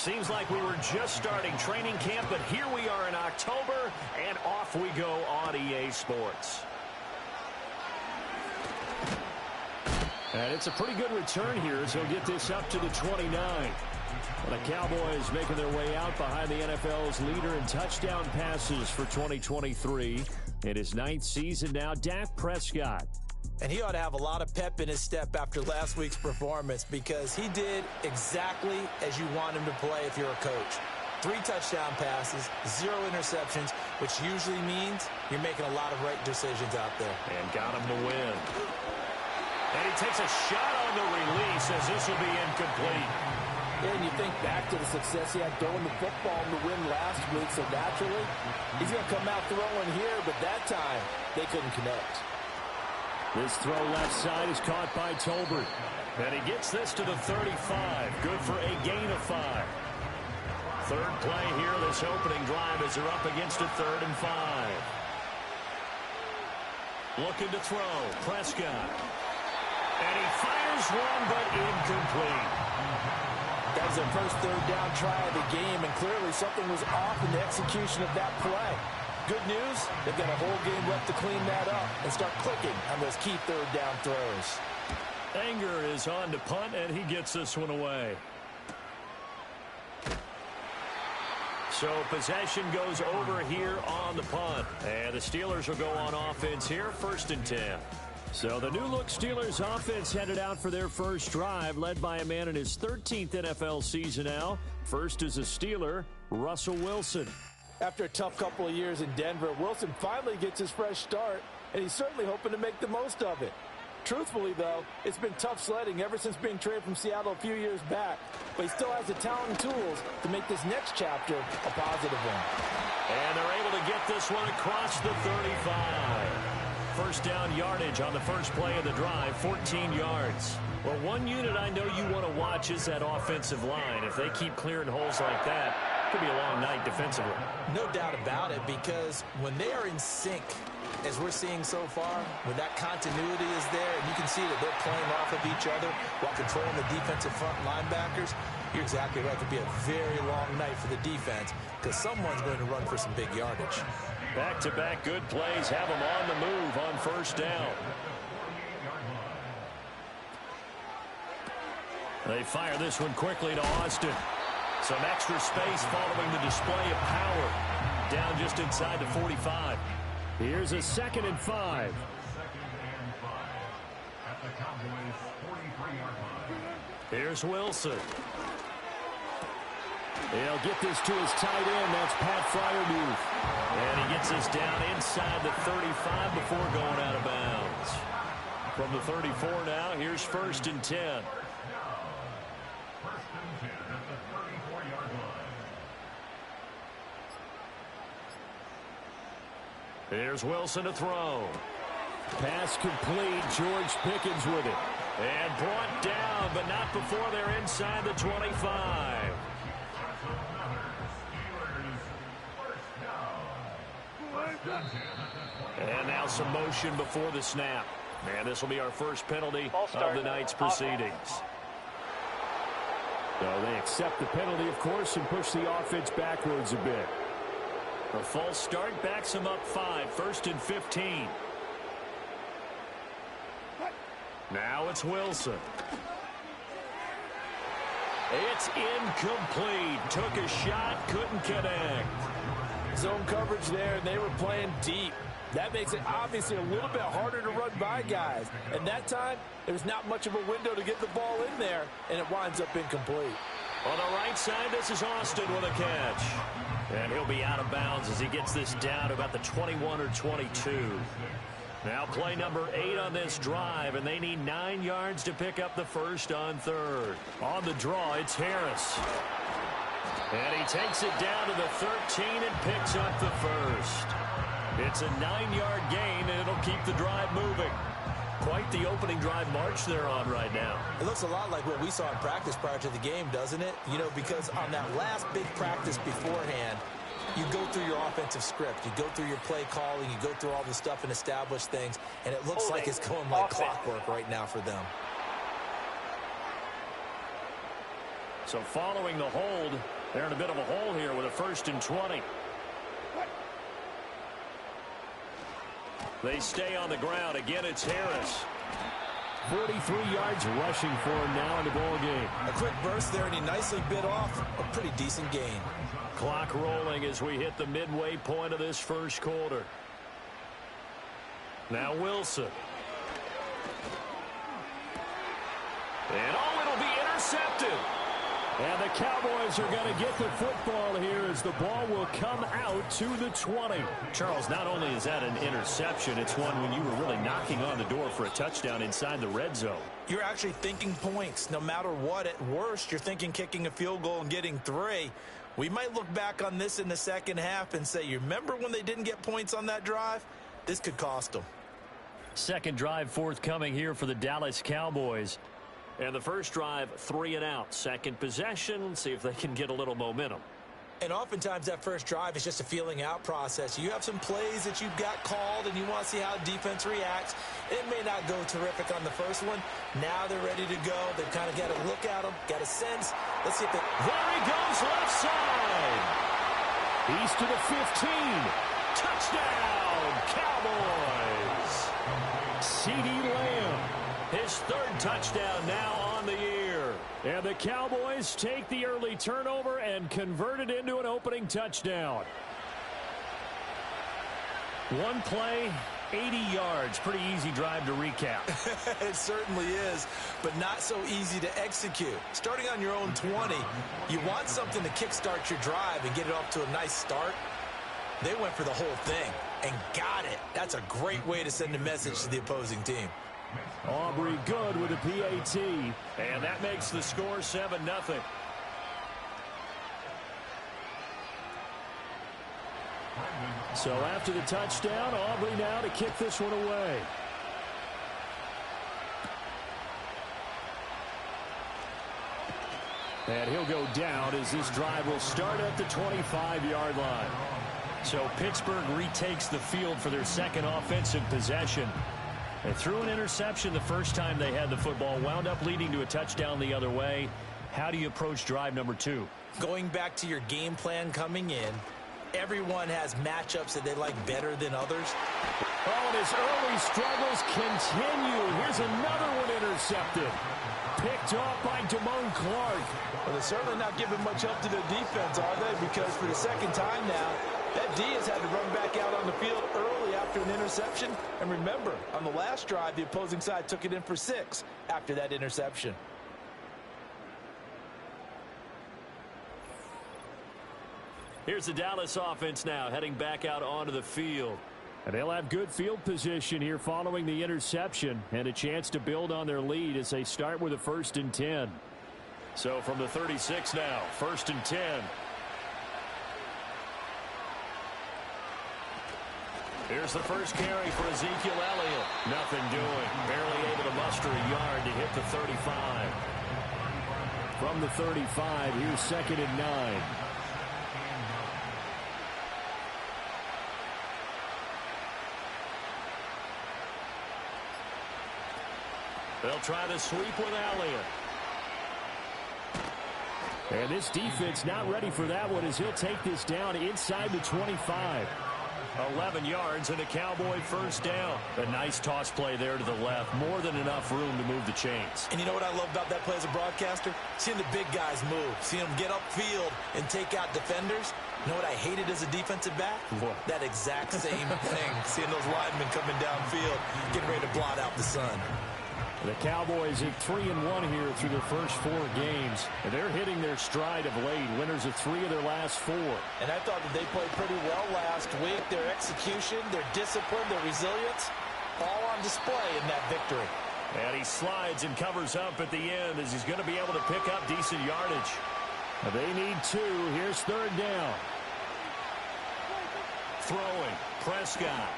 Seems like we were just starting training camp, but here we are in October, and off we go on EA Sports. And it's a pretty good return here, so he'll get this up to the 29. The Cowboys making their way out behind the NFL's leader in touchdown passes for 2023. In his 9th season now, Dak Prescott. And he ought to have a lot of pep in his step after last week's performance because he did exactly as you want him to play if you're a coach. 3 touchdown passes, 0 interceptions, which usually means you're making a lot of right decisions out there. And got him to win. And he takes a shot on the release as this will be incomplete. And you think back to the success he had throwing the football in the win last week, so naturally, he's going to come out throwing here, but that time, they couldn't connect. This throw left side is caught by Tolbert. And he gets this to the 35. Good for a gain of 5. Third play here, this opening drive as they're up against a 3rd and 5. Looking to throw, Prescott. And he fires one, but incomplete. That was their first 3rd down try of the game, and clearly something was off in the execution of that play. Good news, they've got a whole game left to clean that up and start clicking on those key 3rd down throws. Anger is on to punt, and he gets this one away. So possession goes over here on the punt. And the Steelers will go on offense here, 1st and 10. So the new-look Steelers offense headed out for their first drive, led by a man in his 13th NFL season now. First is a Steeler, Russell Wilson. After a tough couple of years in Denver, Wilson finally gets his fresh start, and he's certainly hoping to make the most of it. Truthfully, though, it's been tough sledding ever since being traded from Seattle a few years back, but he still has the talent and tools to make this next chapter a positive one. And they're able to get this one across the 35. First down yardage on the first play of the drive, 14 yards. Well, one unit I know you want to watch is that offensive line. If they keep clearing holes like that, it could be a long night defensively. No doubt about it, because when they are in sync, as we're seeing so far, when that continuity is there, and you can see that they're playing off of each other while controlling the defensive front linebackers, you're exactly right. It could be a very long night for the defense because someone's going to run for some big yardage. Back-to-back good plays have them on the move on first down. They fire this one quickly to Austin. Some extra space following the display of power. Down just inside the 45. Here's a 2nd and 5. Here's Wilson. He'll get this to his tight end. That's Pat Freiermuth. And he gets this down inside the 35 before going out of bounds. From the 34 now, here's 1st and 10. Here's Wilson to throw. Pass complete. George Pickens with it. And brought down, but not before they're inside the 25. And now some motion before the snap. And this will be our first penalty of the night's proceedings. So they accept the penalty, of course, and push the offense backwards a bit. A false start backs them up 5. 1st and 15. Now it's Wilson. It's incomplete. Took a shot, couldn't connect. Zone coverage there, and they were playing deep. That makes it obviously a little bit harder to run by guys. And that time, there was not much of a window to get the ball in there, and it winds up incomplete. On the right side, this is Austin with a catch. And he'll be out of bounds as he gets this down to about the 21 or 22. Now play number 8 on this drive, and they need 9 yards to pick up the first on 3rd. On the draw, it's Harris. And he takes it down to the 13 and picks up the first. It's a 9-yard gain, and it'll keep the drive moving. Quite the opening drive march they're on right now. It looks a lot like what we saw in practice prior to the game, doesn't it? You know, because on that last big practice beforehand, you go through your offensive script. You go through your play calling. You go through all the stuff and establish things. And it looks like it's going like clockwork right now for them. So following the hold, they're in a bit of a hole here with a 1st and 20. They stay on the ground. Again, it's Harris. 43 yards rushing for him now in the ball game. A quick burst there, and he nicely bit off a pretty decent gain. Clock rolling as we hit the midway point of this first quarter. Now Wilson. And it'll be intercepted. And the Cowboys are going to get the football here as the ball will come out to the 20. Charles, not only is that an interception, it's one when you were really knocking on the door for a touchdown inside the red zone. You're actually thinking points. No matter what, at worst, you're thinking kicking a field goal and getting 3. We might look back on this in the second half and say, you remember when they didn't get points on that drive? This could cost them. Second drive forthcoming here for the Dallas Cowboys. And the first drive, 3 and out. Second possession, see if they can get a little momentum. And oftentimes that first drive is just a feeling out process. You have some plays that you've got called and you want to see how defense reacts. It may not go terrific on the first one. Now they're ready to go. They've kind of got to look at them, got a sense. Let's see if they... There he goes, left side. He's to the 15. Touchdown, Cowboys. CeeDee Lamb. His 3rd touchdown now on the year. And the Cowboys take the early turnover and convert it into an opening touchdown. One play, 80 yards. Pretty easy drive to recap. It certainly is, but not so easy to execute. Starting on your own 20, you want something to kickstart your drive and get it off to a nice start. They went for the whole thing and got it. That's a great way to send a message to the opposing team. Aubrey good with a PAT. And that makes the score 7-0. So after the touchdown, Aubrey now to kick this one away. And he'll go down as this drive will start at the 25-yard line. So Pittsburgh retakes the field for their second offensive possession. They threw an interception the first time they had the football, wound up leading to a touchdown the other way. How do you approach drive number 2? Going back to your game plan coming in, everyone has matchups that they like better than others. Oh, and his early struggles continue. Here's another one intercepted. Picked off by Damone Clark. Well, they're certainly not giving much help to their defense, are they? Because for the second time now, that D has had to run back out on the field early after an interception. And remember, on the last drive, the opposing side took it in for 6 after that interception. Here's the Dallas offense now heading back out onto the field. And they'll have good field position here following the interception and a chance to build on their lead as they start with a 1st and 10. So from the 36 now, 1st and 10. Here's the first carry for Ezekiel Elliott. Nothing doing. Barely able to muster a yard to hit the 35. From the 35, here's 2nd and 9. They'll try to sweep with Elliott. And this defense not ready for that one as he'll take this down inside the 25. 11 yards and a Cowboy first down. A nice toss play there to the left. More than enough room to move the chains. And you know what I love about that play as a broadcaster? Seeing the big guys move. Seeing them get upfield and take out defenders. You know what I hated as a defensive back? What? That exact same thing. Seeing those linemen coming downfield, getting ready to blot out the sun. The Cowboys at 3-1 here through their first 4 games. And they're hitting their stride of late. Winners of 3 of their last 4. And I thought that they played pretty well last week. Their execution, their discipline, their resilience, all on display in that victory. And he slides and covers up at the end as he's going to be able to pick up decent yardage. They need 2. Here's 3rd down. Throwing. Prescott.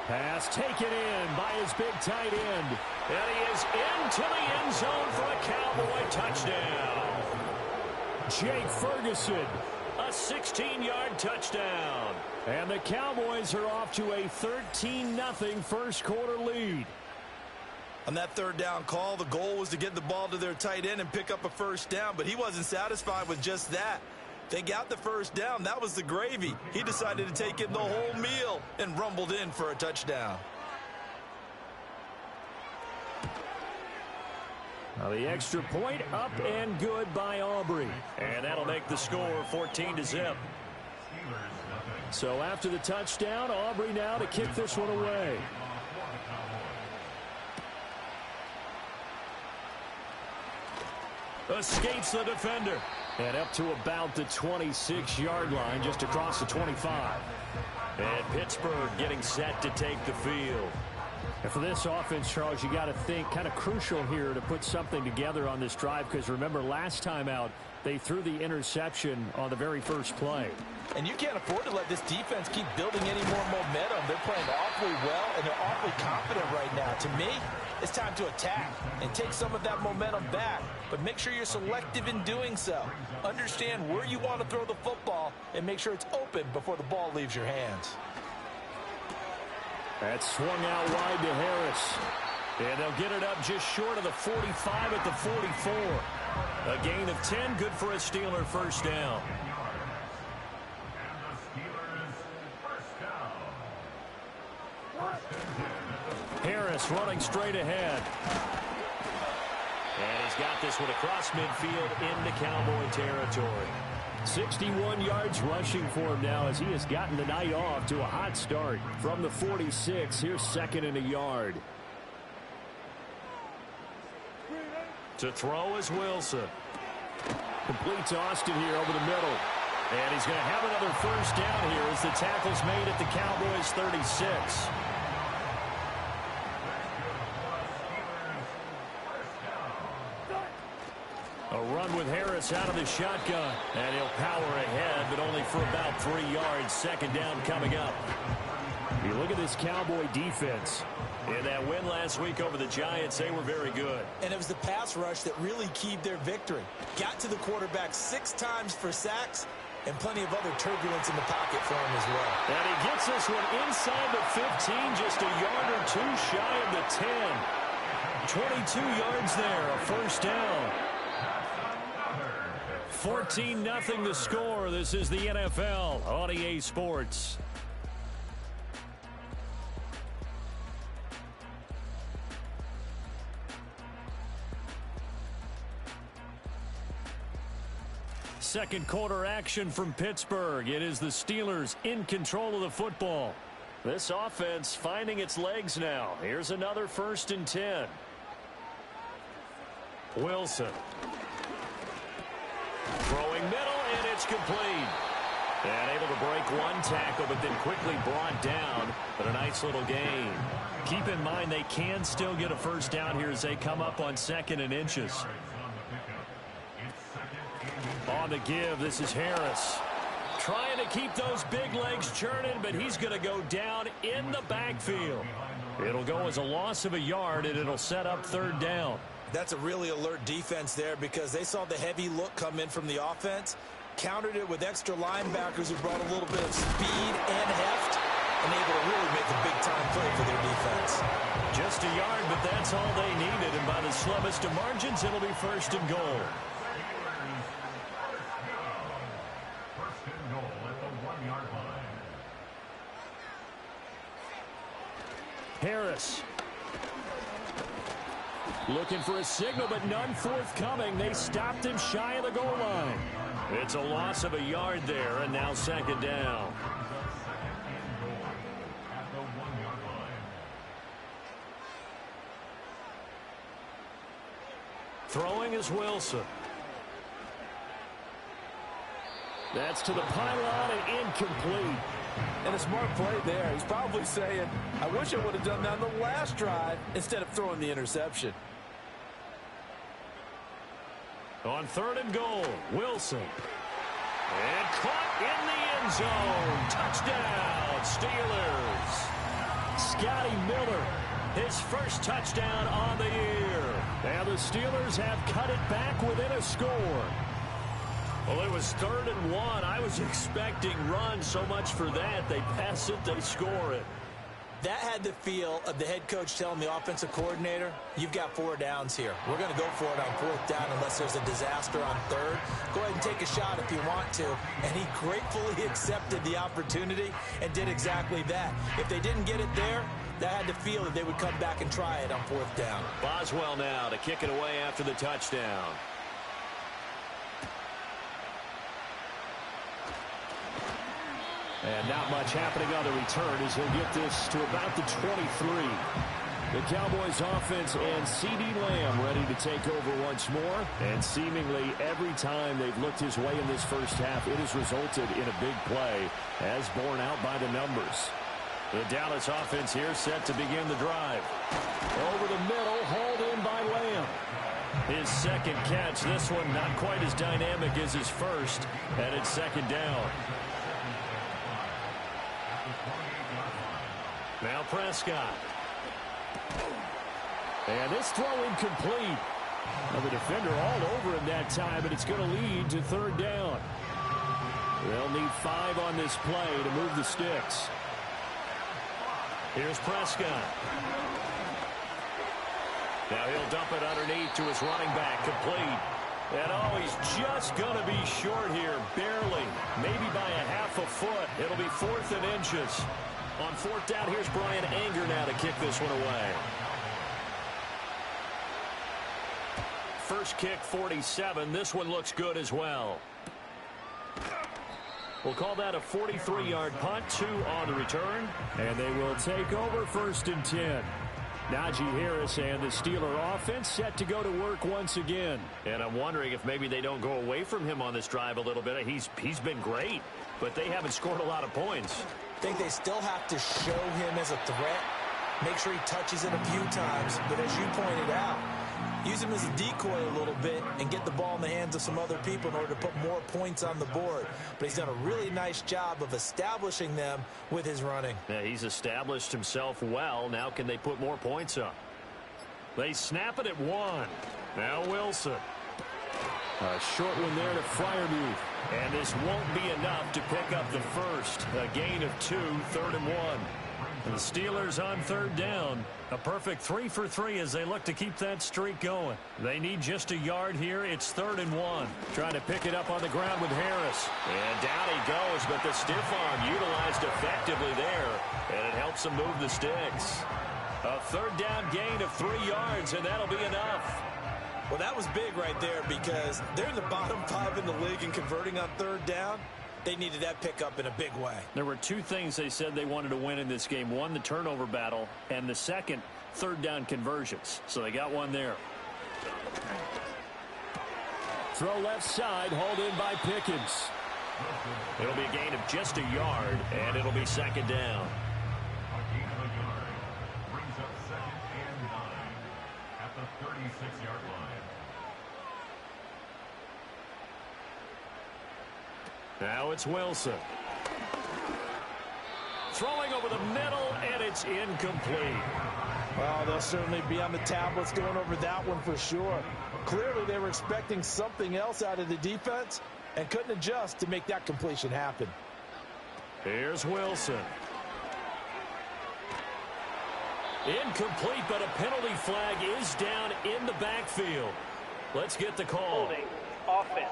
Pass taken in by his big tight end. And he is into the end zone for a Cowboy touchdown. Jake Ferguson. A 16-yard touchdown. And the Cowboys are off to a 13-0 first quarter lead. On that third down call, the goal was to get the ball to their tight end and pick up a first down, but he wasn't satisfied with just that. They got the first down. That was the gravy. He decided to take in the whole meal and rumbled in for a touchdown. Now the extra point up and good by Aubrey. And that'll make the score 14-0. So after the touchdown, Aubrey now to kick this one away. Escapes the defender. And up to about the 26-yard line, just across the 25. And Pittsburgh getting set to take the field. And for this offense, Charles, you got to think kind of crucial here to put something together on this drive, because remember last time out, they threw the interception on the very first play. And you can't afford to let this defense keep building any more momentum. They're playing awfully well, and they're awfully confident right now. To me, it's time to attack and take some of that momentum back. But make sure you're selective in doing so. Understand where you want to throw the football and make sure it's open before the ball leaves your hands. That swung out wide to Harris. And they'll get it up just short of the 45 at the 44. A gain of 10, good for a Steeler first down. Harris running straight ahead. And he's got this one across midfield into Cowboy territory. 61 yards rushing for him now as he has gotten the night off to a hot start. From the 46, here's second and a yard. To throw is Wilson. Complete to Austin here over the middle. And he's going to have another first down here as the tackle's made at the Cowboys 36. A run with Harris out of the shotgun. And he'll power ahead, but only for about 3 yards. Second down coming up. You look at this Cowboy defense. In that win last week over the Giants, they were very good. And it was the pass rush that really keyed their victory. Got to the quarterback 6 times for sacks and plenty of other turbulence in the pocket for him as well. And he gets this one inside the 15, just a yard or two shy of the 10. 22 yards there, a first down. 14-0 the score. This is the NFL on EA Sports. Second quarter action from Pittsburgh. It is the Steelers in control of the football. This offense finding its legs now. Here's another 1st and 10. Wilson. Throwing middle, and it's complete. And able to break one tackle, but then quickly brought down. But a nice little gain. Keep in mind they can still get a first down here as they come up on 2nd and inches. On the give, this is Harris. Trying to keep those big legs churning, but he's going to go down in the backfield. It'll go as a loss of a yard, and it'll set up 3rd down. That's a really alert defense there because they saw the heavy look come in from the offense, countered it with extra linebackers who brought a little bit of speed and heft, and able to really make a big-time play for their defense. Just a yard, but that's all they needed, and by the slimmest of margins, it'll be 1st and goal. Harris. Looking for a signal, but none forthcoming. They stopped him shy of the goal line. It's a loss of a yard there, and now 2nd down. Throwing is Wilson. That's to the pylon and incomplete. And a smart play there. He's probably saying, I wish I would have done that on the last drive instead of throwing the interception. On 3rd and goal, Wilson. And caught in the end zone. Touchdown, Steelers. Scotty Miller, his first touchdown on the year. And the Steelers have cut it back within a score. Well, it was 3rd and 1. I was expecting runs, so much for that. They pass it, they score it. That had the feel of the head coach telling the offensive coordinator, you've got 4 downs here. We're going to go for it on 4th down unless there's a disaster on 3rd. Go ahead and take a shot if you want to. And he gratefully accepted the opportunity and did exactly that. If they didn't get it there, that had the feel that they would come back and try it on 4th down. Boswell now to kick it away after the touchdown. And not much happening on the return as he'll get this to about the 23. The Cowboys offense and CeeDee Lamb ready to take over once more. And seemingly every time they've looked his way in this first half, it has resulted in a big play, as borne out by the numbers. The Dallas offense here set to begin the drive. Over the middle, hauled in by Lamb. His second catch, this one not quite as dynamic as his first, and it's 2nd down. Now Prescott. And this throw incomplete. The defender all over him that time, but it's going to lead to 3rd down. They'll need 5 on this play to move the sticks. Here's Prescott. Now he'll dump it underneath to his running back, complete. And oh, he's just going to be short here, barely, maybe by a half a foot. It'll be 4th and inches. On 4th down, here's Brian Anger now to kick this one away. First kick, 47. This one looks good as well. We'll call that a 43-yard punt, 2 on the return. And they will take over 1st and 10. Najee Harris and the Steeler offense set to go to work once again. And I'm wondering if maybe they don't go away from him on this drive a little bit. He's been great, but they haven't scored a lot of points. I think they still have to show him as a threat. Make sure he touches it a few times. But as you pointed out, use him as a decoy a little bit and get the ball in the hands of some other people in order to put more points on the board. But he's done a really nice job of establishing them with his running. Yeah, he's established himself well. Now can they put more points up? They snap it at 1. Now Wilson. A short one there to Freiermuth. And this won't be enough to pick up the first. A gain of 2, 3rd and 1. And the Steelers on 3rd down. A perfect 3 for 3 as they look to keep that streak going. They need just a yard here. It's 3rd and 1. Trying to pick it up on the ground with Harris. And down he goes, but the stiff arm utilized effectively there. And it helps them move the sticks. A 3rd down gain of 3 yards, and that'll be enough. Well, that was big right there because they're in the bottom 5 in the league and converting on 3rd down. They needed that pickup in a big way. There were 2 things they said they wanted to win in this game. One, the turnover battle, and the second, 3rd down conversions. So they got one there. Throw left side, hauled in by Pickens. It'll be a gain of just a yard, and it'll be 2nd down. Brings up 2nd and 9 at the 36-yard line. Now it's Wilson. Throwing over the middle, and it's incomplete. Well, they'll certainly be on the tablets going over that one for sure. Clearly, they were expecting something else out of the defense and couldn't adjust to make that completion happen. Here's Wilson. Incomplete, but a penalty flag is down in the backfield. Let's get the call. Holding offense.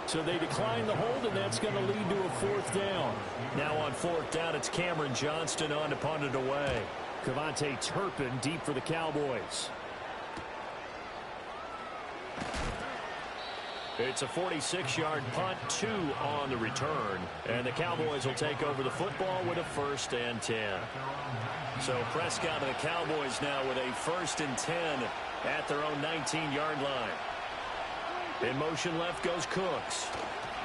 So they decline the hold, and that's going to lead to a 4th down. Now on 4th down, it's Cameron Johnston on to punt it away. Kevontae Turpin deep for the Cowboys. It's a 46-yard punt, 2 on the return. And the Cowboys will take over the football with a 1st and 10. So Prescott and the Cowboys now with a 1st and 10 at their own 19-yard line. In motion left goes Cooks.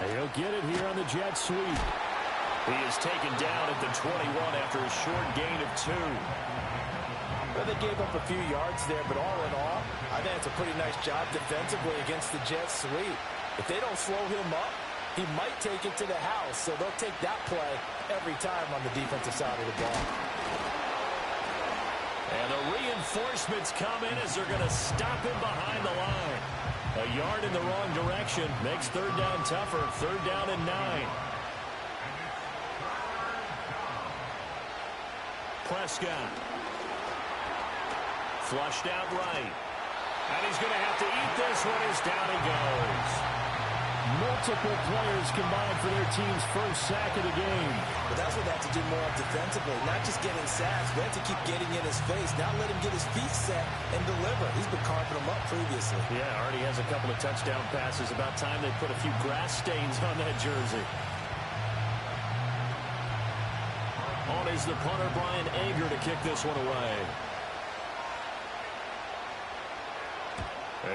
He'll get it here on the jet sweep. He is taken down at the 21 after a short gain of 2. Well, they gave up a few yards there, but all in all, I think it's a pretty nice job defensively against the jet sweep. If they don't slow him up, he might take it to the house, so they'll take that play every time on the defensive side of the ball. And the reinforcements come in as they're going to stop him behind the line. A yard in the wrong direction makes 3rd down tougher. 3rd down and 9. Prescott. Flushed out right. And he's going to have to eat this one as down he goes. Multiple players combined for their team's first sack of the game. But that's what they have to do more of defensively. Not just getting sacks, but have to keep getting in his face. Now let him get his feet set and deliver. He's been carving them up previously. Yeah, already has a couple of touchdown passes. About time they put a few grass stains on that jersey. On is the punter, Brian Anger, to kick this one away.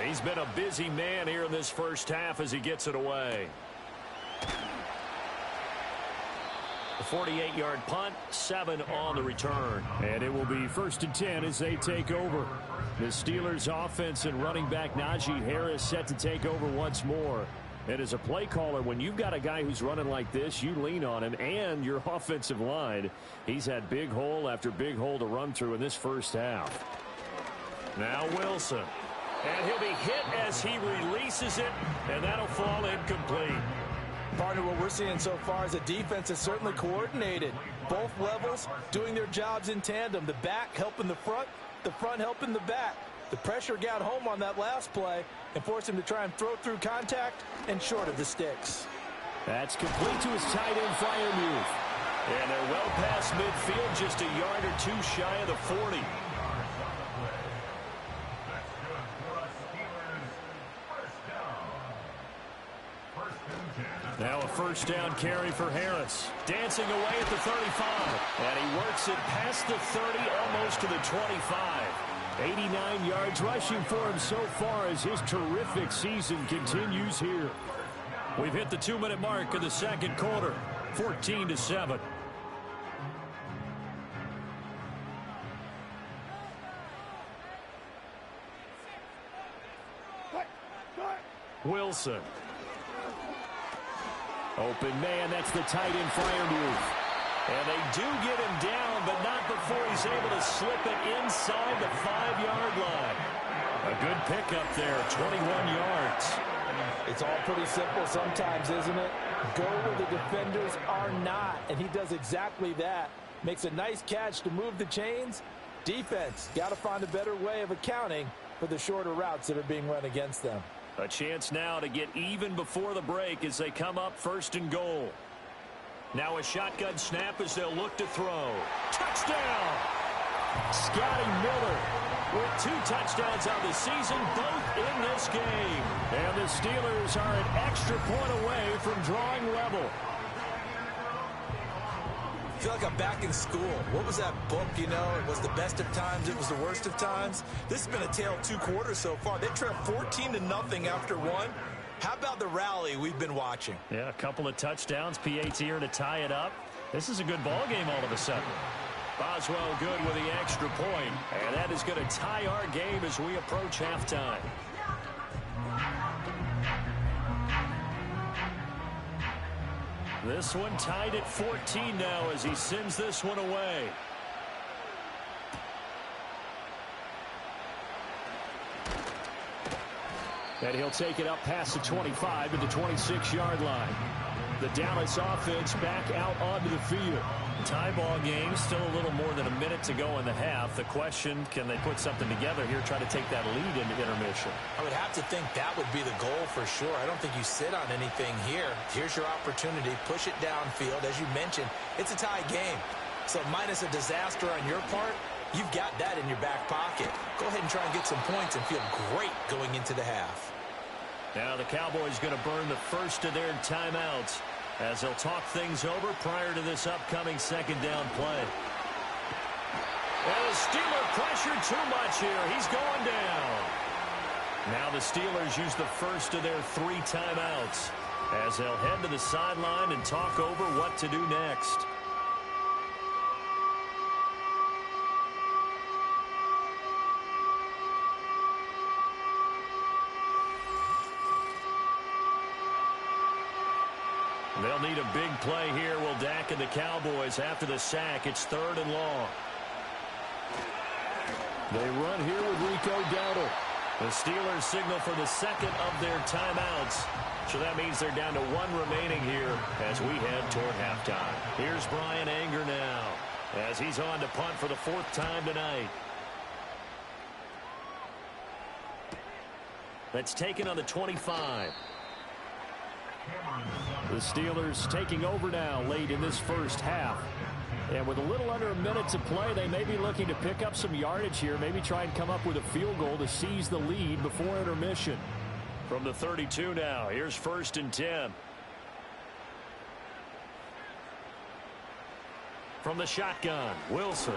He's been a busy man here in this first half as he gets it away. A 48-yard punt, 7 on the return. And it will be 1st and 10 as they take over. The Steelers offense and running back Najee Harris set to take over once more. And as a play caller, when you've got a guy who's running like this, you lean on him and your offensive line. He's had big hole after big hole to run through in this first half. Now Wilson. And he'll be hit as he releases it, and that'll fall incomplete. Partner, what we're seeing so far is the defense is certainly coordinated. Both levels doing their jobs in tandem. The back helping the front helping the back. The pressure got home on that last play and forced him to try and throw through contact and short of the sticks. That's complete to his tight end Freiermuth. And they're well past midfield, just a yard or two shy of the 40. Now a first down carry for Harris. Dancing away at the 35. And he works it past the 30, almost to the 25. 89 yards rushing for him so far as his terrific season continues here. We've hit the 2-minute mark of the second quarter. 14-7. Wilson. Open man, that's the tight end Freiermuth. And they do get him down, but not before he's able to slip it inside the 5-yard line. A good pickup there, 21 yards. It's all pretty simple sometimes, isn't it? Go where the defenders are not, and he does exactly that. Makes a nice catch to move the chains. Defense got to find a better way of accounting for the shorter routes that are being run against them. A chance now to get even before the break as they come up 1st and goal. Now a shotgun snap as they'll look to throw. Touchdown! Scotty Miller with 2 touchdowns on the season, both in this game. And the Steelers are an extra point away from drawing level. I feel like I'm back in school. What was that book, you know? It was the best of times. It was the worst of times. This has been a tale of 2 quarters so far. They trailed 14-0 after 1. How about the rally we've been watching? Yeah, a couple of touchdowns. PAT here to tie it up. This is a good ball game all of a sudden. Boswell good with the extra point. And that is going to tie our game as we approach halftime. This one tied at 14 now as he sends this one away. And he'll take it up past the 25 to the 26-yard line. The Dallas offense back out onto the field. Tie ball game, still a little more than a minute to go in the half. The question, can they put something together here, try to take that lead into intermission? I would have to think that would be the goal for sure. I don't think you sit on anything here. Here's your opportunity. Push it downfield. As you mentioned, it's a tie game. So minus a disaster on your part, you've got that in your back pocket. Go ahead and try and get some points and feel great going into the half. Now the Cowboys going to burn the first of their timeouts as they'll talk things over prior to this upcoming second down play. And the Steeler pressure too much here. He's going down. Now the Steelers use the first of their 3 timeouts as they'll head to the sideline and talk over what to do next. They'll need a big play here, will Dak and the Cowboys after the sack. It's 3rd and long. They run here with Rico Dowdle. The Steelers signal for the second of their timeouts. So that means they're down to 1 remaining here as we head toward halftime. Here's Brian Anger now. as he's on to punt for the 4th time tonight. That's taken on the 25. The Steelers taking over now late in this first half. And with a little under a minute to play, they may be looking to pick up some yardage here, maybe try and come up with a field goal to seize the lead before intermission. From the 32 now, here's 1st and 10. From the shotgun, Wilson.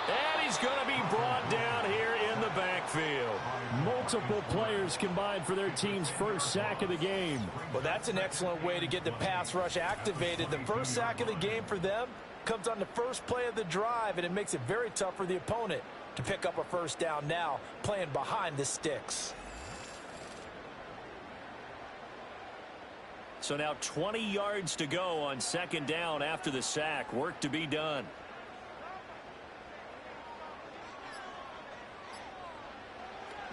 And he's going to be brought down here in the backfield. Multiple players combined for their team's first sack of the game. Well, that's an excellent way to get the pass rush activated. The first sack of the game for them comes on the first play of the drive, and it makes it very tough for the opponent to pick up a first down now, playing behind the sticks. So now 20 yards to go on 2nd down after the sack. Work to be done.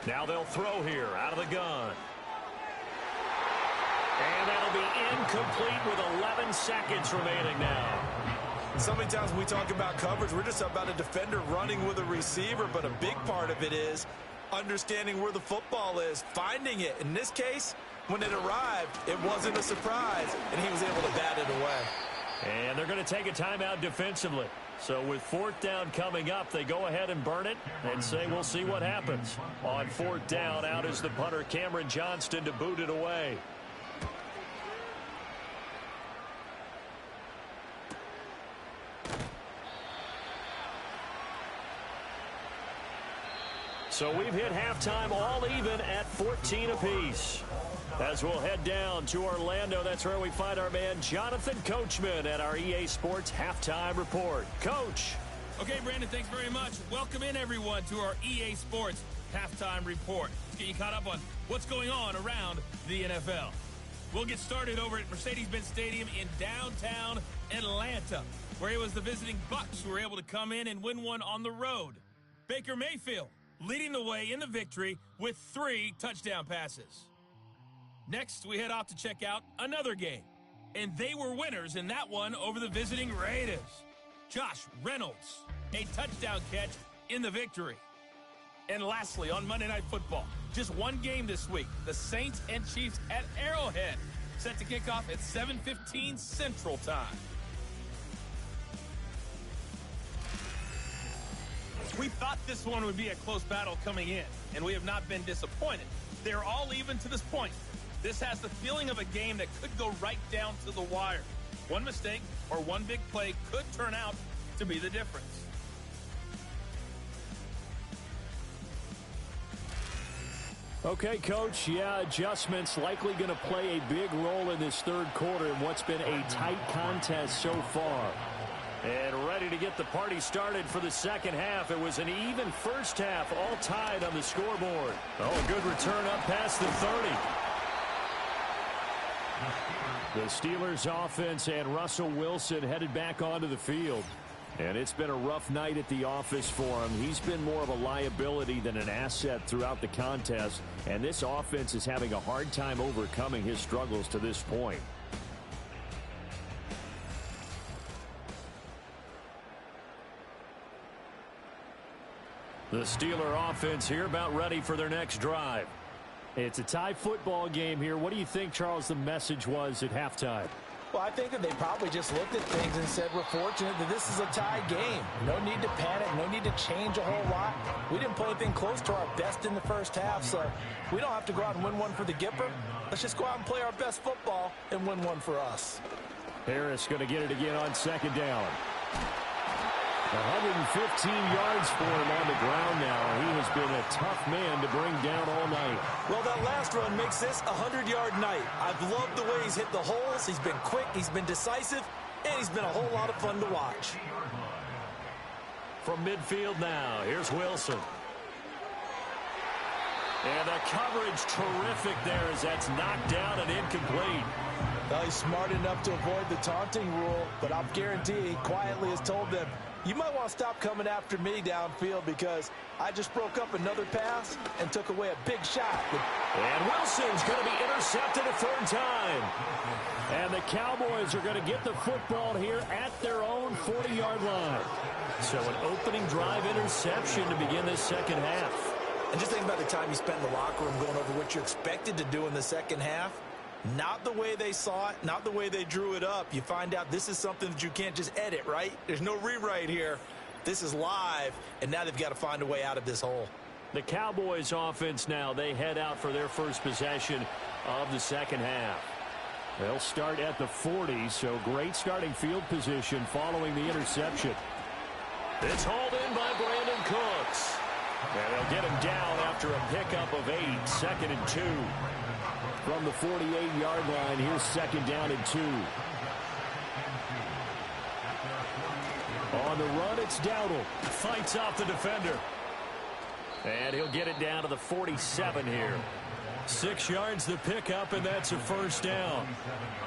Now they'll throw here out of the gun. And that'll be incomplete with 11 seconds remaining now. So many times when we talk about coverage, we're just about a defender running with a receiver, but a big part of it is understanding where the football is, finding it. In this case, when it arrived, it wasn't a surprise, and he was able to bat it away. And they're going to take a timeout defensively. So with 4th down coming up, they go ahead and burn it and say we'll see what happens. On 4th down, out is the punter, Cameron Johnston, to boot it away. So we've hit halftime all even at 14 apiece. As we'll head down to Orlando, that's where we find our man Jonathan Coachman at our EA Sports Halftime Report. Coach. Okay, Brandon, thanks very much. Welcome in, everyone, to our EA Sports Halftime Report. Let's get you caught up on what's going on around the NFL. We'll get started over at Mercedes-Benz Stadium in downtown Atlanta, where it was the visiting Bucs who were able to come in and win one on the road. Baker Mayfield leading the way in the victory with 3 touchdown passes. Next, we head off to check out another game, and they were winners in that one over the visiting Raiders. Josh Reynolds, a touchdown catch in the victory. And lastly, on Monday Night Football, just one game this week, the Saints and Chiefs at Arrowhead, set to kick off at 7:15 Central Time. We thought this one would be a close battle coming in, and we have not been disappointed. They're all even to this point. This has the feeling of a game that could go right down to the wire. One mistake or one big play could turn out to be the difference. Okay, Coach, adjustments likely going to play a big role in this 3rd quarter in what's been a tight contest so far. And ready to get the party started for the 2nd half. It was an even first half, all tied on the scoreboard. Oh, a good return up past the 30. The Steelers offense and Russell Wilson headed back onto the field. And it's been a rough night at the office for him. He's been more of a liability than an asset throughout the contest. And this offense is having a hard time overcoming his struggles to this point. The Steeler offense here about ready for their next drive. It's a tie football game here. What do you think, Charles, the message was at halftime? Well, I think that they probably just looked at things and said, we're fortunate that this is a tie game. No need to panic, no need to change a whole lot. We didn't play anything close to our best in the first half, so we don't have to go out and win one for the Gipper. Let's just go out and play our best football and win one for us. Harris going to get it again on 2nd down. 115 yards for him on the ground now. He has been a tough man to bring down all night. Well, that last run makes this a 100-yard night. I've loved the way he's hit the holes. He's been quick, he's been decisive, and he's been a whole lot of fun to watch. From midfield now, here's Wilson. And the coverage terrific there as that's knocked down and incomplete. Well, he's smart enough to avoid the taunting rule, but I'll guarantee he quietly has told them, you might want to stop coming after me downfield because I just broke up another pass and took away a big shot. And Wilson's going to be intercepted a 3rd time. And the Cowboys are going to get the football here at their own 40-yard line. So an opening drive interception to begin this second half. And just think about the time you spent in the locker room going over what you expected to do in the second half. Not the way they saw it, not the way they drew it up. You find out this is something that you can't just edit, right? There's no rewrite here. This is live, and now they've got to find a way out of this hole. The Cowboys offense now, they head out for their first possession of the second half. They'll start at the 40, so great starting field position following the interception. It's hauled in by Brandon Cooks. And they'll get him down after a pickup of 8, 2nd and 2. From the 48-yard line, here's 2nd down and 2. On the run, it's Dowdle. Fights off the defender. And he'll get it down to the 47 here. 6 yards the pickup, and that's a first down.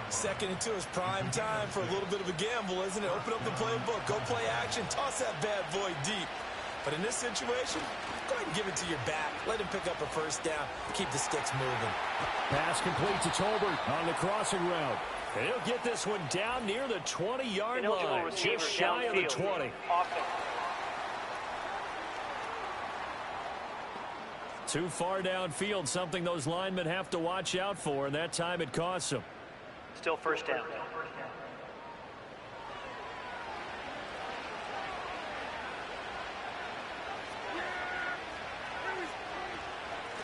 2nd and 2 is prime time for a little bit of a gamble, isn't it? Open up the playbook, go play action, toss that bad boy deep. But in this situation, go ahead and give it to your back. Let him pick up a first down. Keep the sticks moving. Pass complete to Tolbert on the crossing route. And he'll get this one down near the 20-yard line, just shy of the 20. Too far downfield, something those linemen have to watch out for, and that time it costs them. Still first down.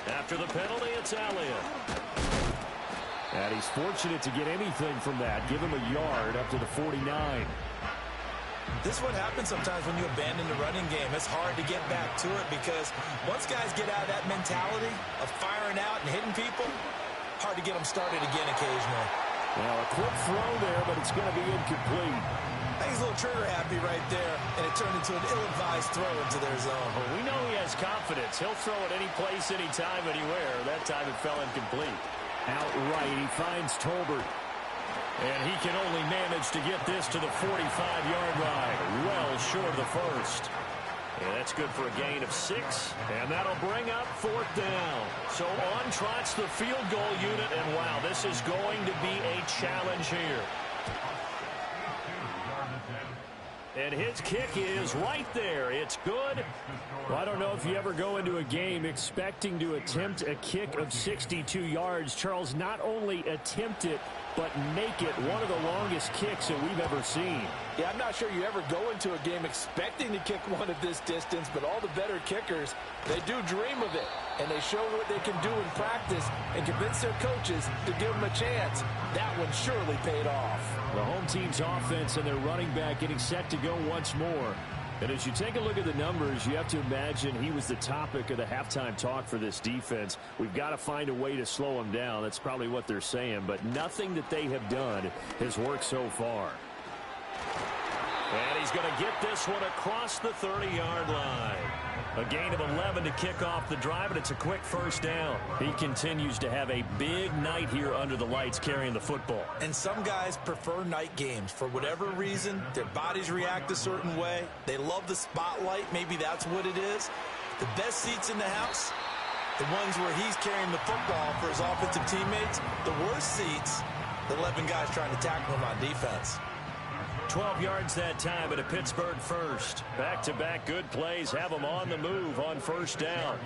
After the penalty, it's Elliott. And he's fortunate to get anything from that. Give him a yard up to the 49. This is what happens sometimes when you abandon the running game. It's hard to get back to it because once guys get out of that mentality of firing out and hitting people, hard to get them started again occasionally. Well, a quick throw there, but it's going to be incomplete. I think he's a little trigger happy right there, and it turned into an ill-advised throw into their zone. Well, we know he has confidence. He'll throw it any place, anytime, anywhere. That time it fell incomplete. Outright, he finds Tolbert. And he can only manage to get this to the 45-yard line. Well short of the first. And that's good for a gain of 6. And that'll bring up 4th down. So on trots the field goal unit. And wow, this is going to be a challenge here. And his kick is right there. It's good. Well, I don't know if you ever go into a game expecting to attempt a kick of 62 yards. Charles, not only attempt it, but make it one of the longest kicks that we've ever seen. Yeah, I'm not sure you ever go into a game expecting to kick one at this distance, but all the better kickers, they do dream of it. And they show what they can do in practice and convince their coaches to give them a chance. That one surely paid off. The home team's offense and their running back getting set to go once more. And as you take a look at the numbers, you have to imagine he was the topic of the halftime talk for this defense. We've got to find a way to slow him down. That's probably what they're saying. But nothing that they have done has worked so far. And he's going to get this one across the 30-yard line. A gain of 11 to kick off the drive, and it's a quick first down. He continues to have a big night here under the lights carrying the football. And some guys prefer night games. For whatever reason, their bodies react a certain way. They love the spotlight. Maybe that's what it is. The best seats in the house, the ones where he's carrying the football for his offensive teammates. The worst seats, the 11 guys trying to tackle him on defense. 12 yards that time at a Pittsburgh first. Back-to-back good plays have them on the move on first down.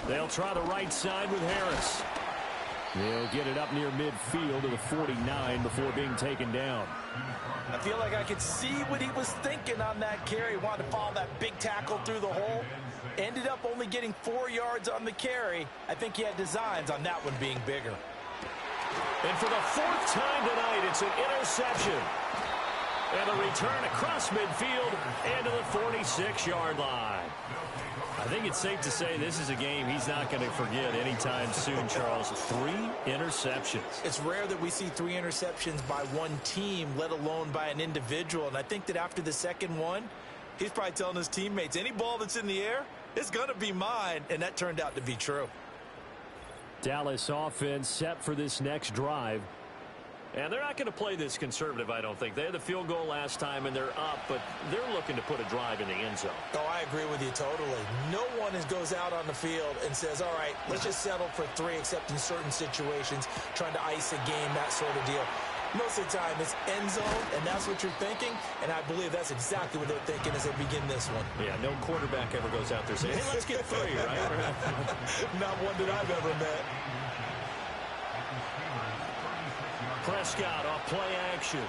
They'll try the right side with Harris. They'll get it up near midfield to the 49 before being taken down. I feel like I could see what he was thinking on that carry. He wanted to follow that big tackle through the hole. Ended up only getting 4 yards on the carry. I think he had designs on that one being bigger. And for the 4th time tonight, it's an interception. And a return across midfield and to the 46-yard line. I think it's safe to say this is a game he's not going to forget anytime soon, Charles. 3 interceptions. It's rare that we see 3 interceptions by one team, let alone by an individual. And I think that after the second one, he's probably telling his teammates, any ball that's in the air, it's going to be mine. And that turned out to be true. Dallas offense set for this next drive. And they're not going to play this conservative, I don't think. They had the field goal last time, and they're up, but they're looking to put a drive in the end zone. Oh, I agree with you totally. No one goes out on the field and says, all right, let's just settle for 3, except in certain situations, trying to ice a game, that sort of deal. Most of the time, it's end zone, and that's what you're thinking, and I believe that's exactly what they're thinking as they begin this one. Yeah, no quarterback ever goes out there saying, hey, let's get 3, right? Not one that I've ever met. Prescott off play action.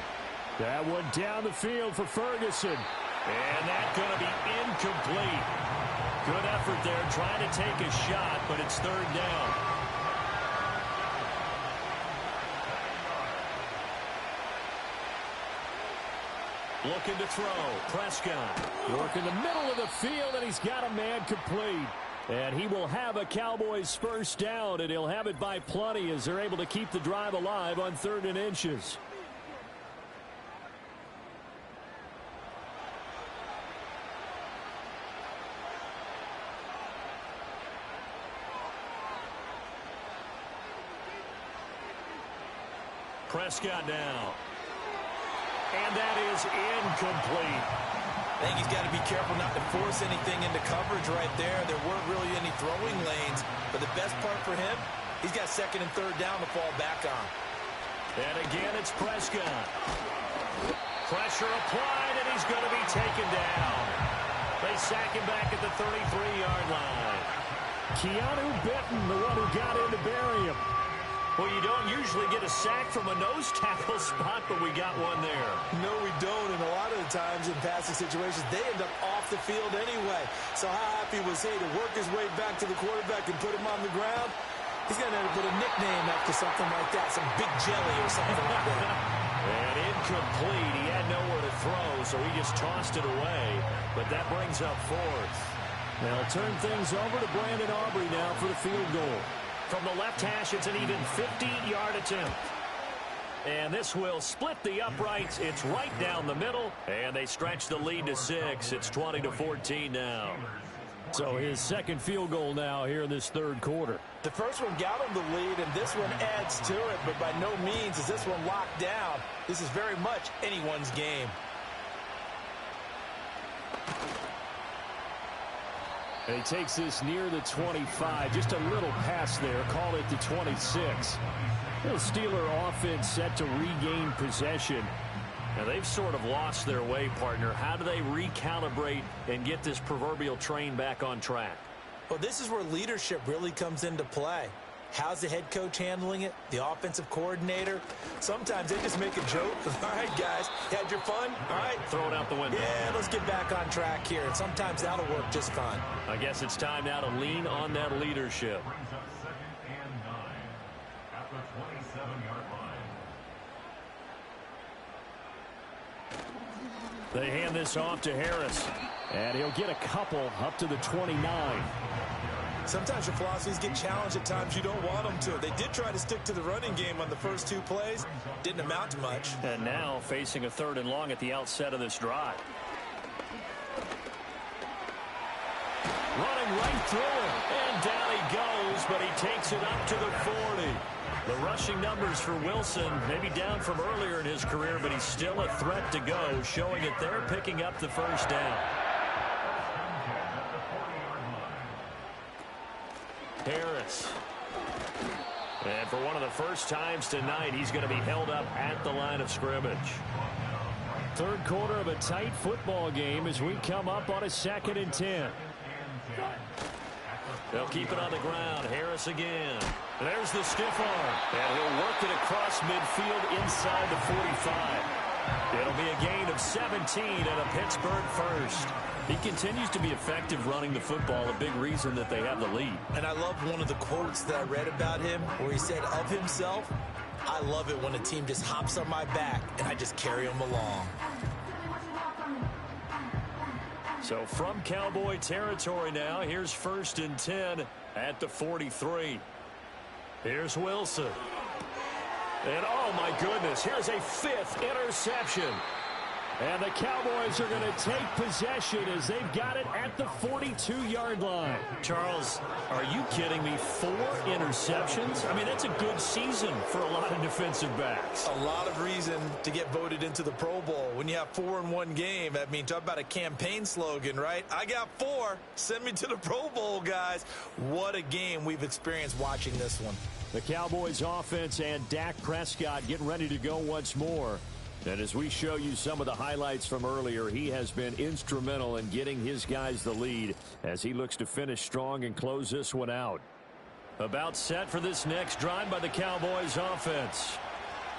That one down the field for Ferguson. And that's going to be incomplete. Good effort there trying to take a shot, but it's 3rd down. Looking to throw. Prescott. Working the middle of the field, and he's got a man complete. And he will have a Cowboys first down, and he'll have it by plenty as they're able to keep the drive alive on 3rd and inches. Prescott now. And that is incomplete. I think he's got to be careful not to force anything into coverage right there. There weren't really any throwing lanes. But the best part for him, he's got 2nd and 3rd down to fall back on. And again, it's Prescott. Pressure applied, and he's going to be taken down. They sack him back at the 33-yard line. Keanu Benton, the one who got in to bury him. Well, you don't usually get a sack from a nose tackle spot, but we got one there. No, we don't, and a lot of the times in passing situations, they end up off the field anyway. So how happy was he to work his way back to the quarterback and put him on the ground? He's going to have to put a nickname after something like that, some Big Jelly or something like that. And incomplete. He had nowhere to throw, so he just tossed it away. But that brings up 4th. They'll turn things over to Brandon Aubrey now for the field goal. From the left hash, it's an even 50-yard attempt. And this will split the uprights. It's right down the middle. And they stretch the lead to 6. It's 20-14 now. So his 2nd field goal now here in this 3rd quarter. The first one got him the lead, and this one adds to it. But by no means is this one locked down. This is very much anyone's game. And he takes this near the 25. Just a little pass there. Call it the 26. The Steeler offense set to regain possession. Now, they've sort of lost their way, partner. How do they recalibrate and get this proverbial train back on track? Well, this is where leadership really comes into play. How's the head coach handling it? The offensive coordinator? Sometimes they just make a joke. All right, guys, had your fun? All right. Throw it out the window. Yeah, let's get back on track here. And sometimes that'll work just fine. I guess it's time now to lean on that leadership. Brings up 2nd and 9 at the 27-yard line. They hand this off to Harris. And he'll get a couple up to the 29. Sometimes your philosophies get challenged at times you don't want them to. They did try to stick to the running game on the first 2 plays. Didn't amount to much. And now facing a 3rd and long at the outset of this drive. Running right through it. And down he goes, but he takes it up to the 40. The rushing numbers for Wilson, maybe down from earlier in his career, but he's still a threat to go, showing that they're picking up the first down. Harris. And for one of the first times tonight, he's going to be held up at the line of scrimmage. 3rd quarter of a tight football game as we come up on a 2nd and 10. They'll keep it on the ground. Harris again. There's the stiff arm. And he'll work it across midfield inside the 45. It'll be a gain of 17 and a Pittsburgh first. He continues to be effective running the football, a big reason that they have the lead. And I love one of the quotes that I read about him where he said of himself, I love it when a team just hops on my back and I just carry them along. So from Cowboy territory now, here's 1st and 10 at the 43. Here's Wilson. And oh my goodness, here's a 5th interception. And the Cowboys are going to take possession as they've got it at the 42-yard line. Charles, are you kidding me? 4 interceptions? I mean, that's a good season for a lot of defensive backs. A lot of reason to get voted into the Pro Bowl. When you have 4 in one game, I mean, talk about a campaign slogan, right? I got 4. Send me to the Pro Bowl, guys. What a game we've experienced watching this one. The Cowboys offense and Dak Prescott getting ready to go once more. And as we show you some of the highlights from earlier, he has been instrumental in getting his guys the lead as he looks to finish strong and close this one out. About set for this next drive by the Cowboys offense.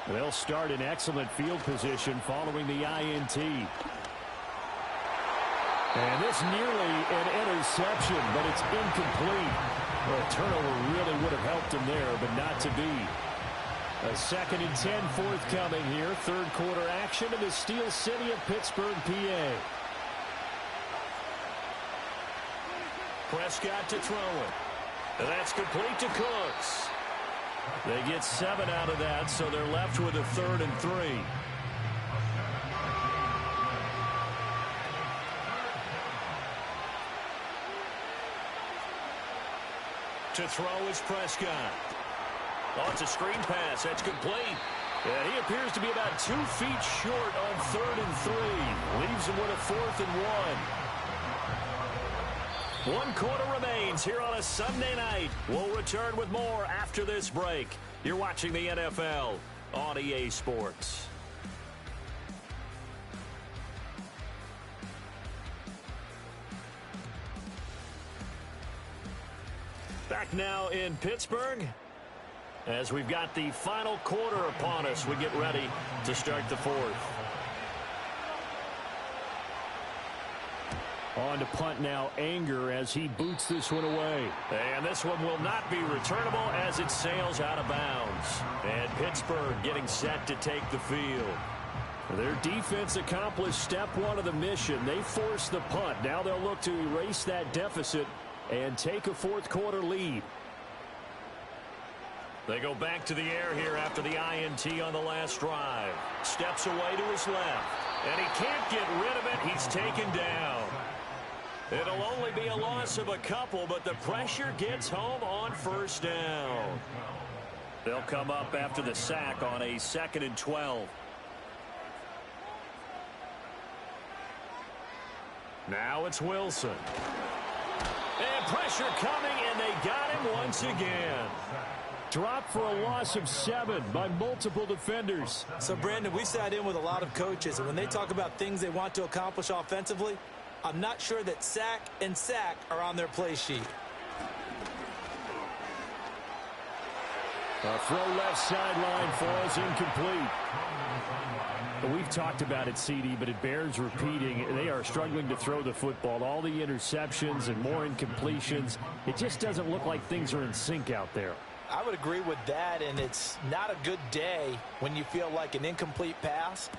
They'll start in excellent field position following the INT. And this nearly an interception, but it's incomplete. Well, a turnover really would have helped him there, but not to be. A 2nd and 10 forthcoming here. Third quarter action in the Steel City of Pittsburgh, PA. Prescott to throw it. And that's complete to Cooks. They get 7 out of that, so they're left with a 3rd and 3. To throw is Prescott. Oh, it's a screen pass. That's complete. And he appears to be about 2 feet short on 3rd and 3. Leaves him with a 4th and 1. 1 quarter remains here on a Sunday night. We'll return with more after this break. You're watching the NFL on EA Sports. Back now in Pittsburgh as we've got the final quarter upon us. We get ready to start the 4th. On to punt now, Anger, as he boots this one away. And this one will not be returnable as it sails out of bounds. And Pittsburgh getting set to take the field. Their defense accomplished step 1 of the mission. They forced the punt. Now they'll look to erase that deficit and take a 4th quarter lead. They go back to the air here after the INT on the last drive. Steps away to his left. And he can't get rid of it. He's taken down. It'll only be a loss of a couple, but the pressure gets home on 1st down. They'll come up after the sack on a 2nd and 12. Now it's Wilson. And pressure coming, and they got him once again. Dropped for a loss of 7 by multiple defenders. So, Brandon, we sat in with a lot of coaches, and when they talk about things they want to accomplish offensively, I'm not sure that sack and sack are on their play sheet. A throw left sideline falls incomplete. We've talked about it, CD, but it bears repeating. They are struggling to throw the football. All the interceptions and more incompletions. It just doesn't look like things are in sync out there. I would agree with that, and it's not a good day when you feel like an incomplete pass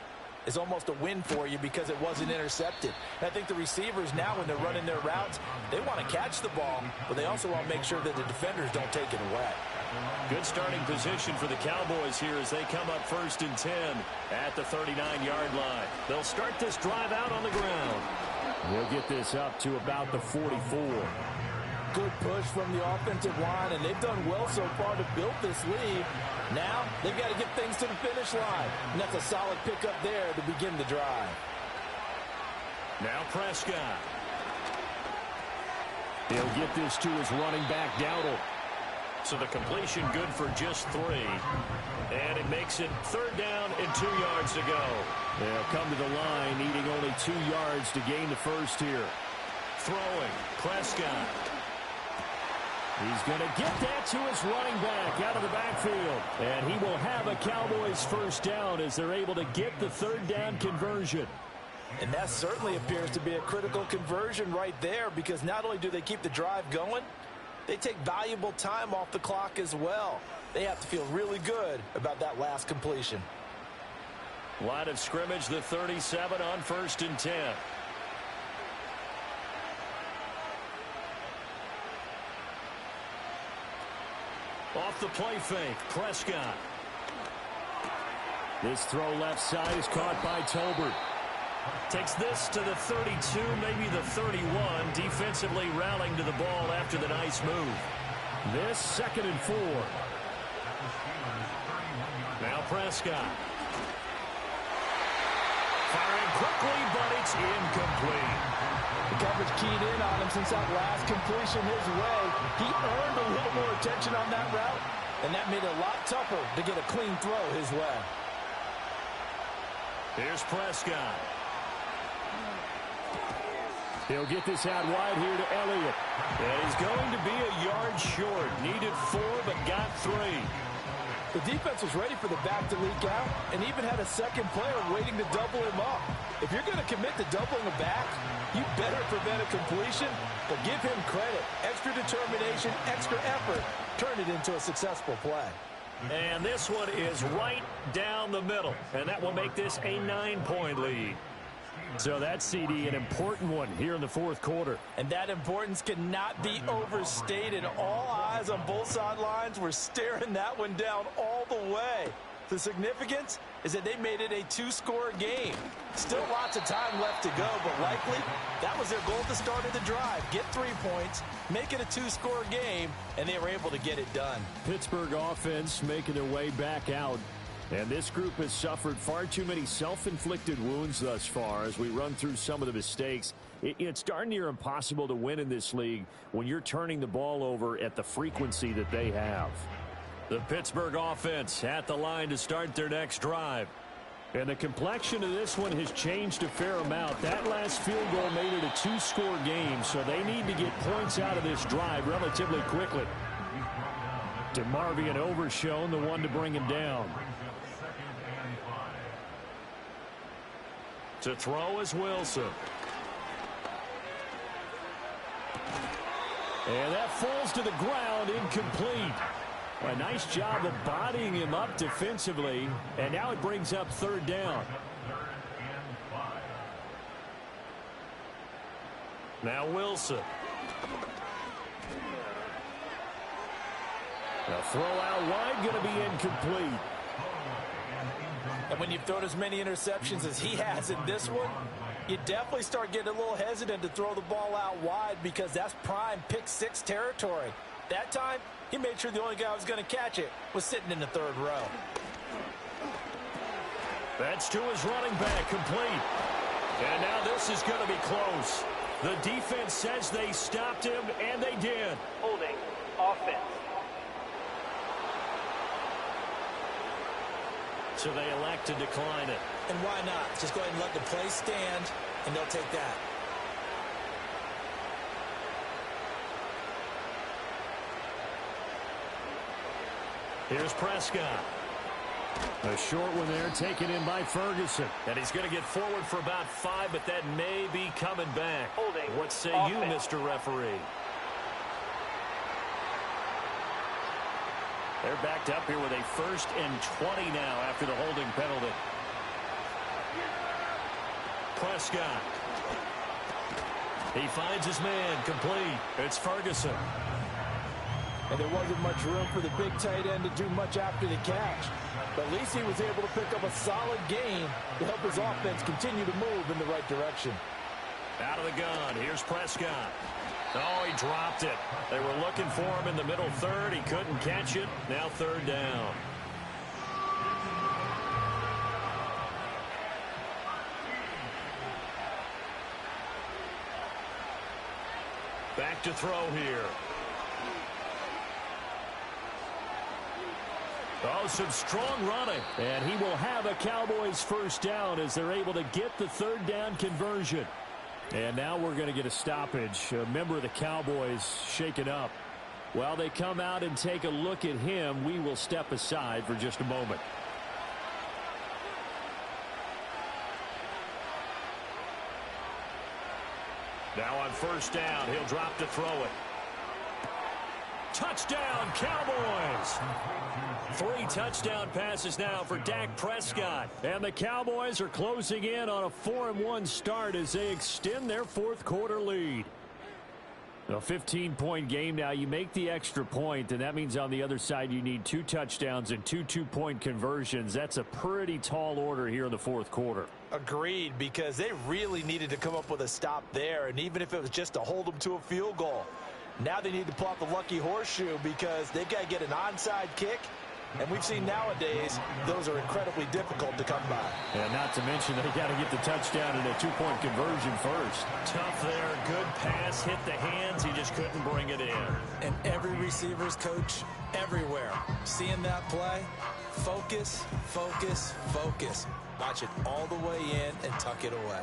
is almost a win for you because it wasn't intercepted. And I think the receivers now, when they're running their routes, they want to catch the ball, but they also want to make sure that the defenders don't take it away. Good starting position for the Cowboys here as they come up 1st and 10 at the 39-yard line. They'll start this drive out on the ground. We'll get this up to about the 44. Good push from the offensive line, and they've done well so far to build this lead. Now they've got to get things to the finish line, and that's a solid pickup there to begin the drive. Now Prescott. He'll get this to his running back, Dowdle. So the completion good for just 3. And it makes it 3rd down and 2 yards to go. They'll come to the line, needing only 2 yards to gain the first here. Throwing, Prescott. He's going to get that to his running back out of the backfield. And he will have a Cowboys 1st down as they're able to get the 3rd down conversion. And that certainly appears to be a critical conversion right there, because not only do they keep the drive going, they take valuable time off the clock as well. They have to feel really good about that last completion. Line of scrimmage, the 37 on 1st and 10. Off the play fake, Prescott. This throw left side is caught by Tolbert. Takes this to the 32, maybe the 31. Defensively rallying to the ball after the nice move. This 2nd and 4. Now Prescott. Firing quickly, but it's incomplete. The coverage keyed in on him since that last completion his way. He earned a little more attention on that route, And that made it a lot tougher to get a clean throw his way. Here's Prescott. He'll get this out wide here to Elliott. And he's going to be a yard short. Needed 4, but got 3. The defense was ready for the back to leak out and even had a second player waiting to double him up. If you're going to commit to doubling a back, you better prevent a completion, but give him credit. Extra determination, extra effort, turn it into a successful play. And this one is right down the middle, and that will make this a 9-point lead. So that's, CD, an important one here in the fourth quarter. And that importance cannot be overstated. All eyes on both sidelines were staring that one down all the way. The significance is that they made it a 2-score game. Still lots of time left to go, but likely that was their goal at the start of the drive. Get 3 points, make it a 2-score game, and they were able to get it done. Pittsburgh offense making their way back out. And this group has suffered far too many self-inflicted wounds thus far as we run through some of the mistakes. It's darn near impossible to win in this league when you're turning the ball over at the frequency that they have. The Pittsburgh offense at the line to start their next drive. And the complexion of this one has changed a fair amount. That last field goal made it a 2-score game, so they need to get points out of this drive relatively quickly. DeMarvion Overshown, the one to bring him down. To throw is Wilson. And that falls to the ground, incomplete. A nice job of bodying him up defensively, and now it brings up 3rd down. Now Wilson. A throw out wide, going to be incomplete. And when you've thrown as many interceptions as he has in this one, you definitely start getting a little hesitant to throw the ball out wide because that's prime pick 6 territory. That time, he made sure the only guy who was going to catch it was sitting in the 3rd row. That's to his running back, complete. And now this is going to be close. The defense says they stopped him, and they did. Holding offense. So they elect to decline it. And why not? Just go ahead and let the play stand, and they'll take that. Here's Prescott. A short one there, taken in by Ferguson. And he's going to get forward for about 5, but that may be coming back. Holding. What say offense. you, Mr. Referee? They're backed up here with a 1st and 20 now after the holding penalty. Prescott. He finds his man, complete. It's Ferguson. And there wasn't much room for the big tight end to do much after the catch. But at least he was able to pick up a solid gain to help his offense continue to move in the right direction. Out of the gun, here's Prescott. Oh, he dropped it. They were looking for him in the middle 3rd. He couldn't catch it. Now 3rd down. Back to throw here. Oh, some strong running. And he will have a Cowboys 1st down as they're able to get the 3rd down conversion. And now we're going to get a stoppage. A member of the Cowboys shaken up. While they come out and take a look at him, we will step aside for just a moment. Now on 1st down, he'll drop to throw it. Touchdown, Cowboys! 3 touchdown passes now for Dak Prescott. And the Cowboys are closing in on a 4-1 start as they extend their 4th quarter lead. A 15-point game now. You make the extra point, and that means on the other side you need 2 touchdowns and 2 two-point conversions. That's a pretty tall order here in the 4th quarter. Agreed, because they really needed to come up with a stop there, and even if it was just to hold them to a field goal. Now they need to pull out the lucky horseshoe because they've got to get an onside kick And we've seen nowadays those are incredibly difficult to come by. And not to mention they got to get the touchdown and a two-point conversion first. Tough there. Good pass. Hit the hands. He just couldn't bring it in. And every receiver's coach everywhere. Seeing that play, focus, focus, focus. Watch it all the way in and tuck it away.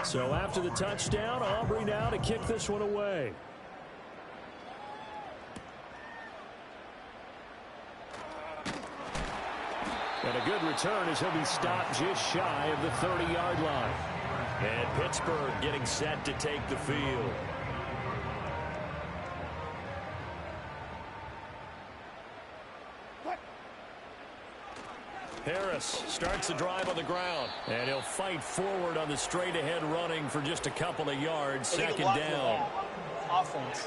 So after the touchdown, Aubrey now to kick this one away. And a good return as he'll be stopped just shy of the 30-yard line. And Pittsburgh getting set to take the field. Harris starts the drive on the ground. And he'll fight forward on the straight-ahead running for just a couple of yards. Second down. Offense.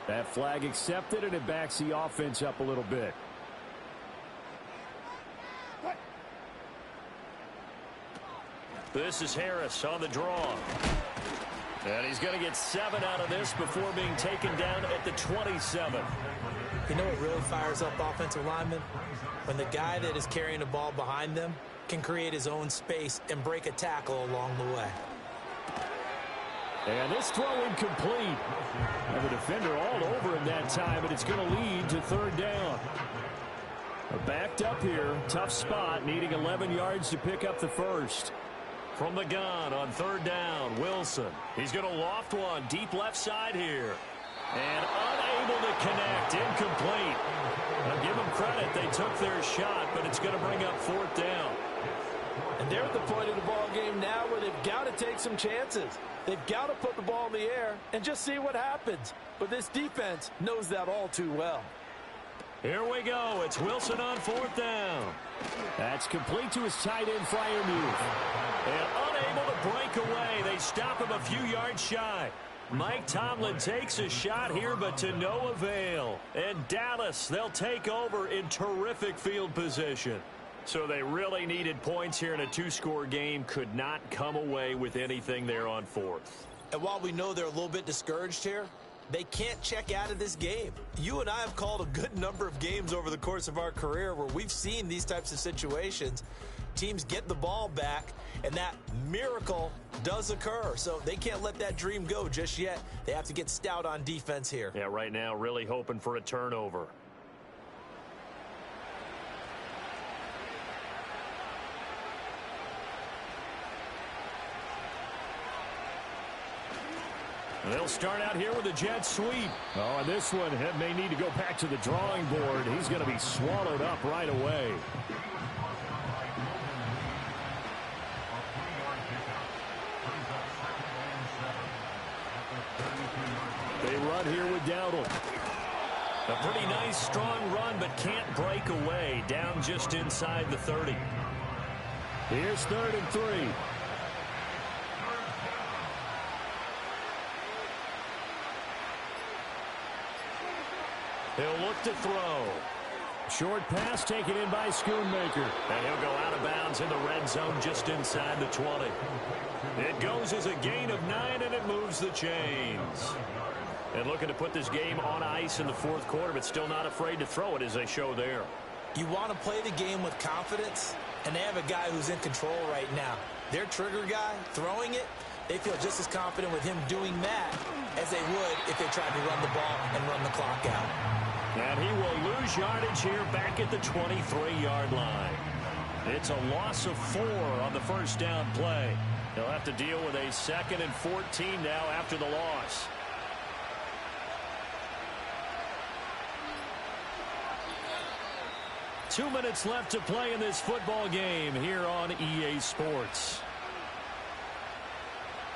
That flag accepted, and it backs the offense up a little bit. This is Harris on the draw. And he's going to get 7 out of this before being taken down at the 27. You know what really fires up offensive linemen? When the guy that is carrying the ball behind them can create his own space and break a tackle along the way. And this throw incomplete. And the defender all over him that time, and it's going to lead to third down. Backed up here, tough spot, needing 11 yards to pick up the first. From the gun on third down, Wilson. He's going to loft one deep left side here. And unable to connect, incomplete. I'll give them credit, they took their shot, but it's going to bring up fourth down. And they're at the point of the ball game now where they've got to take some chances. They've got to put the ball in the air and just see what happens. But this defense knows that all too well. Here we go. It's Wilson on fourth down. That's complete to his tight end, Freiermuth. And unable to break away. They stop him a few yards shy. Mike Tomlin takes a shot here, but to no avail. And Dallas, they'll take over in terrific field position. So they really needed points here in a two-score game. Could not come away with anything there on fourth. And while we know they're a little bit discouraged here, they can't check out of this game. You and I have called a good number of games over the course of our career where we've seen these types of situations. Teams get the ball back, and that miracle does occur. So they can't let that dream go just yet. They have to get stout on defense here. Yeah, right now really hoping for a turnover. They'll start out here with a jet sweep. Oh, and this one may need to go back to the drawing board. He's going to be swallowed up right away. They run here with Dowdle. A pretty nice, strong run, but can't break away. Down just inside the 30. Here's 3rd and 3. He'll look to throw. Short pass taken in by Schoonmaker. And he'll go out of bounds in the red zone just inside the 20. It goes as a gain of 9, and it moves the chains. And looking to put this game on ice in the fourth quarter, but still not afraid to throw it as they show there. You want to play the game with confidence, and they have a guy who's in control right now. Their trigger guy, throwing it, they feel just as confident with him doing that as they would if they tried to run the ball and run the clock out. And he will lose yardage here back at the 23-yard line. It's a loss of 4 on the first down play. He'll have to deal with a 2nd and 14 now after the loss. Two minutes left to play in this football game here on EA Sports.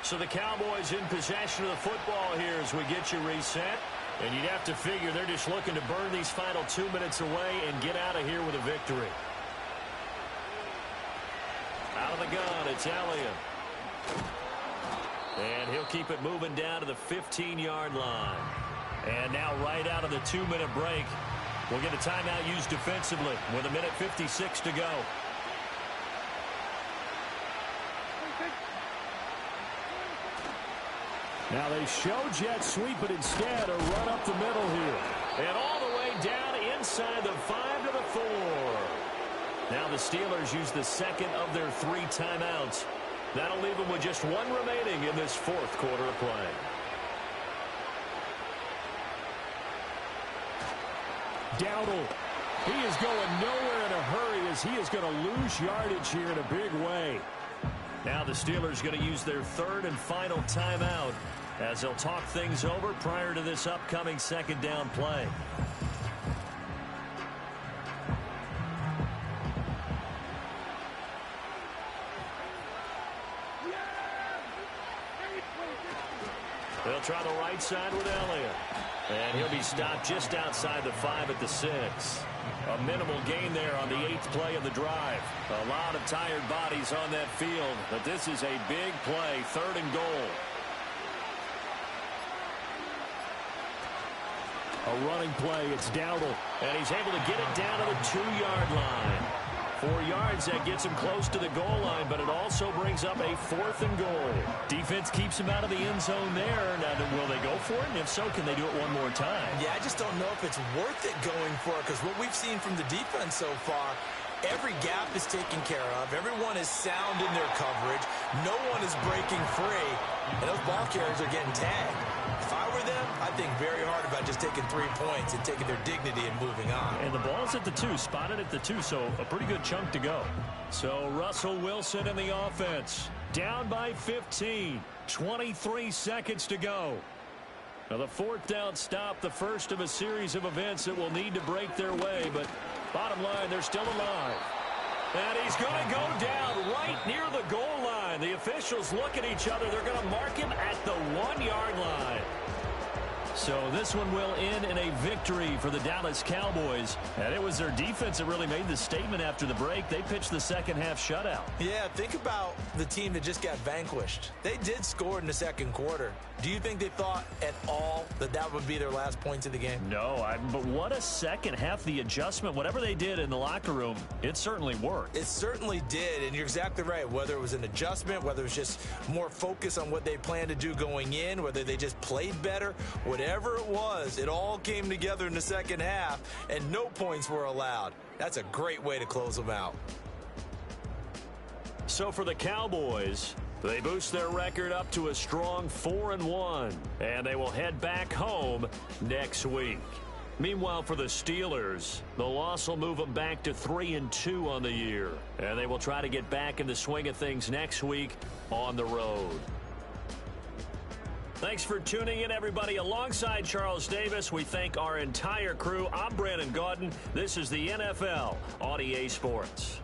So the Cowboys in possession of the football here as we get you reset. And you'd have to figure they're just looking to burn these final 2 minutes away and get out of here with a victory. Out of the gun, it's Elliott. And he'll keep it moving down to the 15-yard line. And now right out of the 2-minute break, we'll get a timeout used defensively with 1:56 to go. Now they show jet sweep, but instead a run up the middle here. And all the way down inside the 5 to the 4. Now the Steelers use the second of their 3 timeouts. That'll leave them with just 1 remaining in this 4th quarter of play. Dowdle. He is going nowhere in a hurry as he is going to lose yardage here in a big way. Now the Steelers going to use their 3rd and final timeout as they'll talk things over prior to this upcoming 2nd down play. They'll try the right side with Elliott. And he'll be stopped just outside the 5 at the 6. A minimal gain there on the 8th play of the drive. A lot of tired bodies on that field, but this is a big play, 3rd and goal. A running play, it's Dowdle. And he's able to get it down to the 2-yard line. 4 yards, that gets him close to the goal line, but it also brings up a 4th and goal. Defense keeps him out of the end zone there. Now, will they go for it? And if so, can they do it one more time? Yeah, I just don't know if it's worth it going for it, because what we've seen from the defense so far, every gap is taken care of. Everyone is sound in their coverage. No one is breaking free, and those ball carriers are getting tagged. If I were them, I'd think very hard about just taking 3 points and taking their dignity and moving on. And the ball's at the 2, spotted at the 2, so a pretty good chunk to go. So Russell Wilson in the offense, down by 15, 23 seconds to go. Now the 4th down stop, the first of a series of events that will need to break their way, but bottom line, they're still alive. And he's going to go down right near the goal line. The officials look at each other. They're going to mark him at the 1-yard line. So this one will end in a victory for the Dallas Cowboys. And it was their defense that really made the statement after the break. They pitched the second half shutout. Yeah, think about the team that just got vanquished. They did score in the 2nd quarter. Do you think they thought at all that that would be their last points of the game? No, but what a second half. The adjustment, whatever they did in the locker room, it certainly worked. It certainly did, and you're exactly right. Whether it was an adjustment, whether it was just more focus on what they planned to do going in, whether they just played better, whatever it was, it all came together in the second half, and no points were allowed. That's a great way to close them out. So for the Cowboys, they boost their record up to a strong 4-1, and they will head back home next week. Meanwhile, for the Steelers, the loss will move them back to 3-2 on the year, and they will try to get back in the swing of things next week on the road. Thanks for tuning in, everybody. Alongside Charles Davis, we thank our entire crew. I'm Brandon Gaudin. This is the NFL on EA Sports.